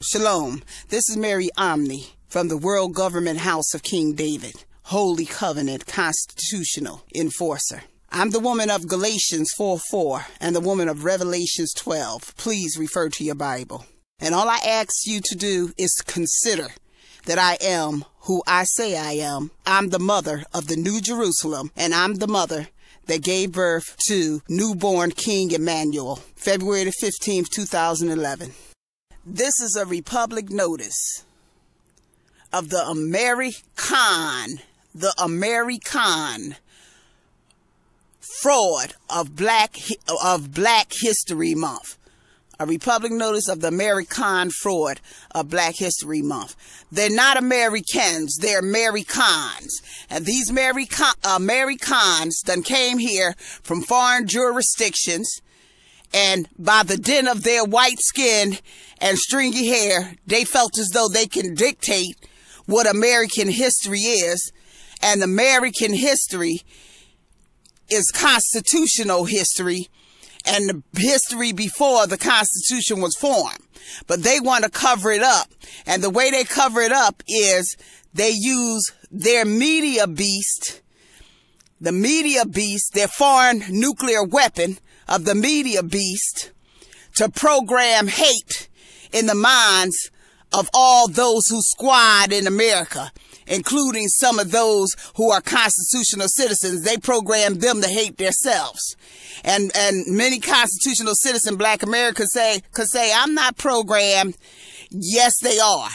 Shalom. This is Mary Omni from the World Government House of King David, Holy Covenant Constitutional Enforcer. I'm the woman of Galatians 4:4 and the woman of Revelations 12. Please refer to your Bible. And all I ask you to do is consider that I am who I say I am. I'm the mother of the New Jerusalem, and I'm the mother that gave birth to newborn King Emmanuel, February the 15th, 2011. This is a Republic notice of the American fraud of Black History Month. A Republic notice of the American fraud of Black History Month. They're not Americans, they're Americans. And these Americans done came here from foreign jurisdictions, and by the dint of their white skin and stringy hair, they felt as though they can dictate what American history is. And American history is constitutional history, and the history before the Constitution was formed. But they want to cover it up. And the way they cover it up is they use their media beast, their foreign nuclear weapon of the media beast, to program hate in the minds of all those who squad in America, including some of those who are constitutional citizens. They program them to hate themselves. And many constitutional citizen Black Americans could say, I'm not programmed. Yes, they are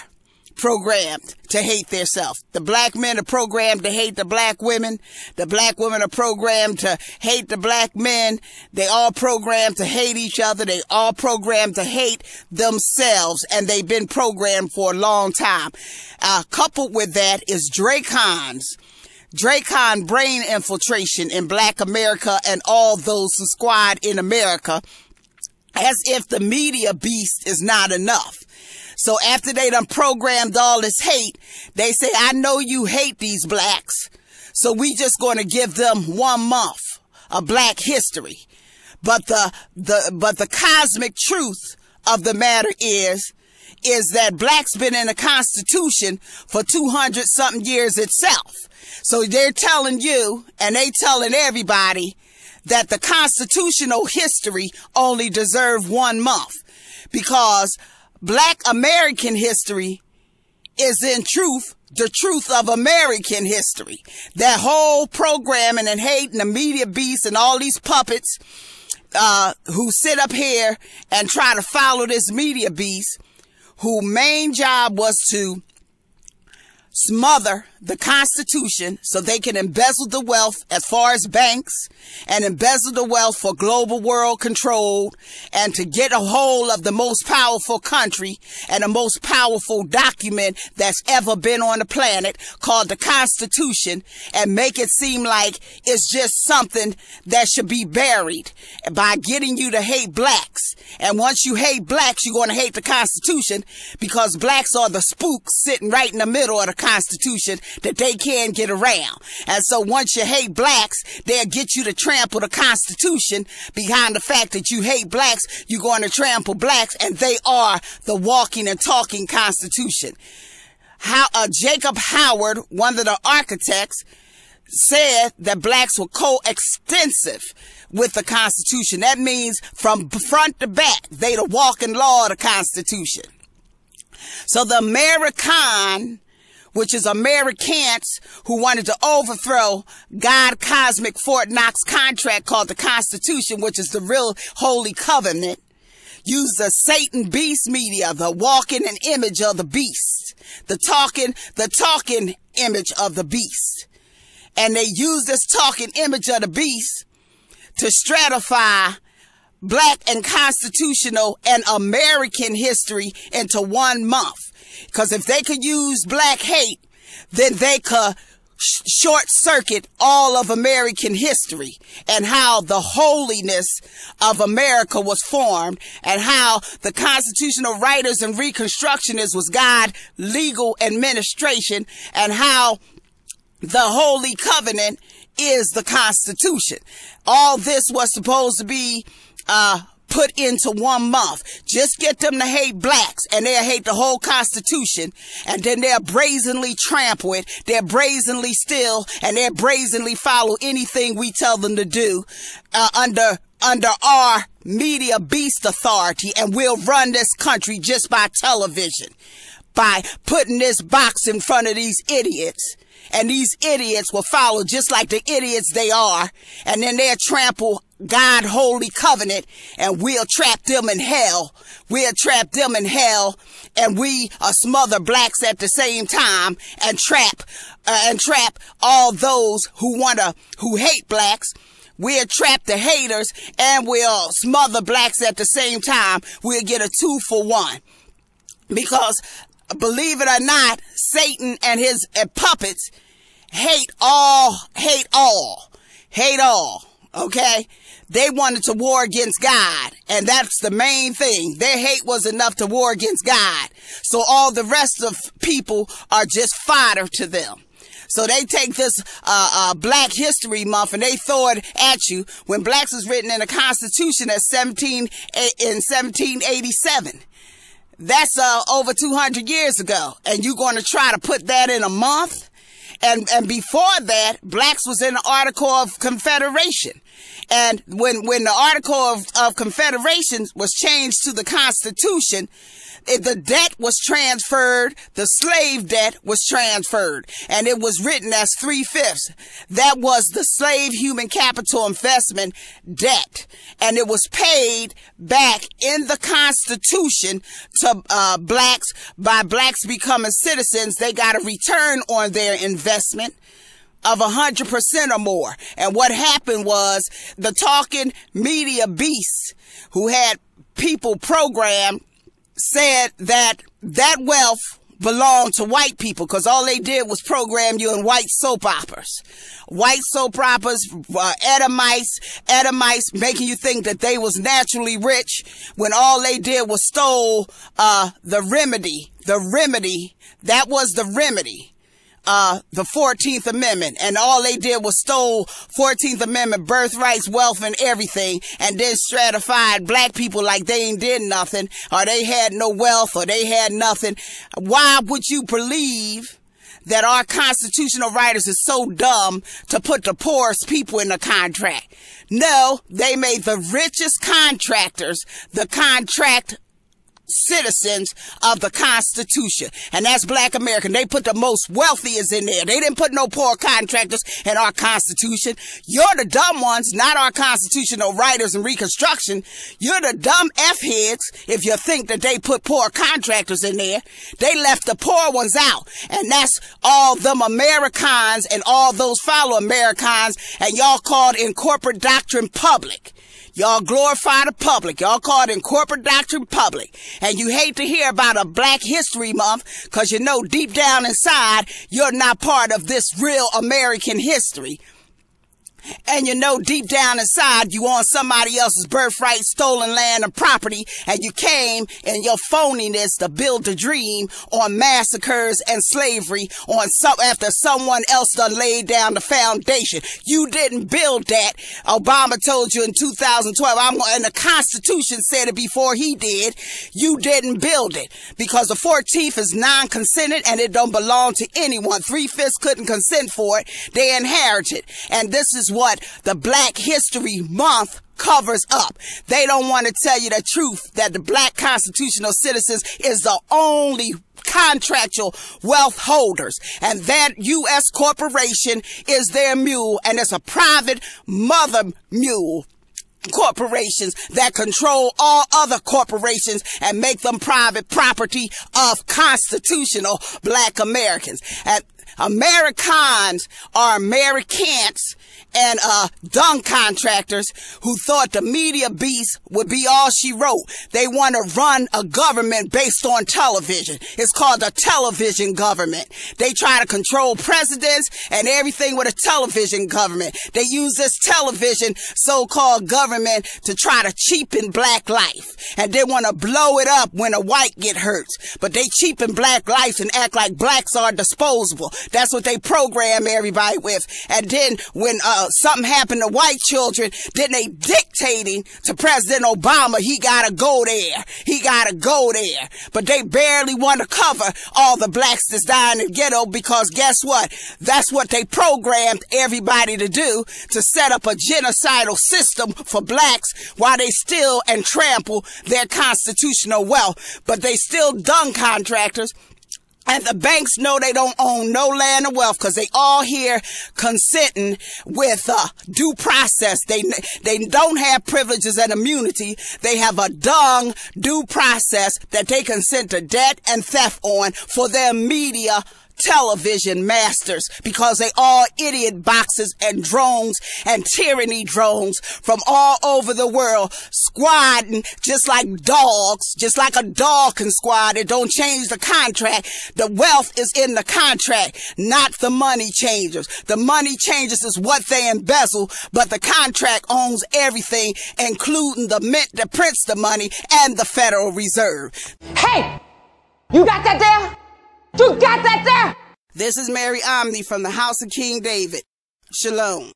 programmed to hate themselves. The Black men are programmed to hate the Black women. The Black women are programmed to hate the Black men. They all programmed to hate each other. They all programmed to hate themselves, and they've been programmed for a long time. Coupled with that is Dracon brain infiltration in Black America and all those who squad in America, as if the media beast is not enough. So after they done programmed all this hate, they say, I know you hate these Blacks, so we just going to give them 1 month of Black history. But the cosmic truth of the matter is that Blacks been in the Constitution for 200-something years itself. So they're telling you, and they telling everybody, that the constitutional history only deserve 1 month, because Black American history is in truth the truth of American history. That whole programming and hate and the media beasts and all these puppets who sit up here and try to follow this media beast, whose main job was to smother the Constitution so they can embezzle the wealth as far as banks, and embezzle the wealth for global world control, and to get a hold of the most powerful country and the most powerful document that's ever been on the planet, called the Constitution, and make it seem like it's just something that should be buried by getting you to hate Blacks. And once you hate Blacks, you're going to hate the Constitution, because Blacks are the spooks sitting right in the middle of the Constitution that they can't get around. And so once you hate Blacks, they'll get you to trample the Constitution. Behind the fact that you hate Blacks, you're going to trample Blacks, and they are the walking and talking Constitution. Jacob Howard, one of the architects, said that Blacks were coextensive with the Constitution. That means from front to back, they the walking law of the Constitution. So the American, which is Americans who wanted to overthrow God Cosmic Fort Knox contract called the Constitution, which is the real Holy Covenant, used the Satan beast media, the walking and image of the beast, the talking image of the beast. And they used this talking image of the beast to stratify Black and constitutional and American history into 1 month. Because if they could use Black hate, then they could short circuit all of American history, and how the holiness of America was formed, and how the constitutional writers and reconstructionists was God legal administration, and how the Holy Covenant is the Constitution. All this was supposed to be put into 1 month. Just get them to hate blacks and they'll hate the whole Constitution, and then they'll brazenly trample it, they'll brazenly steal, and they'll brazenly follow anything we tell them to do under our media beast authority, and we'll run this country just by television, by putting this box in front of these idiots. And these idiots will follow just like the idiots they are, and then they'll trample God holy covenant, and we'll trap them in hell. We'll trap them in hell, and we smother blacks at the same time, and trap all those who hate blacks. We'll trap the haters, and we'll smother blacks at the same time. We'll get a 2-for-1. Because, believe it or not, Satan and his puppets hate all, okay? They wanted to war against God, and that's the main thing. Their hate was enough to war against God. So all the rest of people are just fodder to them. So they take this Black History Month and they throw it at you when blacks was written in the Constitution in 1787. That's over 200 years ago. And you're going to try to put that in a month? And before that, blacks was in the Article of Confederation. And when the Article of Confederation was changed to the Constitution, the debt was transferred, the slave debt was transferred, and it was written as 3/5. That was the slave human capital investment debt, and it was paid back in the Constitution to blacks. By blacks becoming citizens, they got a return on their investment of 100% or more. And what happened was the talking media beasts who had people programmed said that wealth belonged to white people, because all they did was program you in white soap operas. White soap operas, Edomites, making you think that they was naturally rich when all they did was stole the remedy. That was the remedy. The 14th Amendment, and all they did was stole 14th Amendment birthrights, wealth, and everything, and then stratified black people like they ain't did nothing, or they had no wealth, or they had nothing. Why would you believe that our constitutional writers is so dumb to put the poorest people in the contract? No, they made the richest contractors the contract citizens of the Constitution, and that's Black American. They put the most wealthiest in there. They didn't put no poor contractors in our Constitution. You're the dumb ones, not our constitutional writers and Reconstruction. You're the dumb F-heads if you think that they put poor contractors in there. They left the poor ones out, and that's all them Americans and all those fellow Americans, and y'all called in corporate doctrine public. Y'all glorify the public. Y'all call it in corporate doctrine public. And you hate to hear about a Black History Month because you know deep down inside you're not part of this real American history. And you know deep down inside you on somebody else's birthright, stolen land and property, and you came in your phoniness to build a dream on massacres and slavery after someone else done laid down the foundation. You didn't build that. Obama told you in 2012, and the Constitution said it before he did. You didn't build it because the 14th is non-consented and it don't belong to anyone. 3/5 couldn't consent for it. They inherited. And this is what the Black History Month covers up. They don't want to tell you the truth that the black constitutional citizens is the only contractual wealth holders, and that U.S. corporation is their mule, and it's a private mother mule. Corporations that control all other corporations and make them private property of constitutional Black Americans. And Americans are Americans and dung contractors who thought the media beast would be all she wrote. They want to run a government based on television. It's called a television government. They try to control presidents and everything with a television government. They use this television so-called government to try to cheapen black life. And they want to blow it up when a white get hurt. But they cheapen black life and act like blacks are disposable. That's what they program everybody with. And then when something happened to white children, then they dictating to President Obama, he gotta go there. He gotta go there. But they barely want to cover all the blacks that's dying in the ghetto, because guess what? That's what they programmed everybody to do, to set up a genocidal system for blacks while they steal and trample their constitutional wealth. But they still dung contractors. And the banks know they don't own no land or wealth, because they all here consenting with due process. They don't have privileges and immunity. They have a dung due process that they consent to debt and theft on for their media television masters, because they all idiot boxes and drones and tyranny drones from all over the world, squadding just like dogs, just like a dog can squad. It don't change the contract. The wealth is in the contract, not the money changers. The money changers is what they embezzle, but the contract owns everything, including the mint that prints the money and the Federal Reserve. Hey, you got that there? You got that there? This is Mary Omni from the House of King David. Shalom.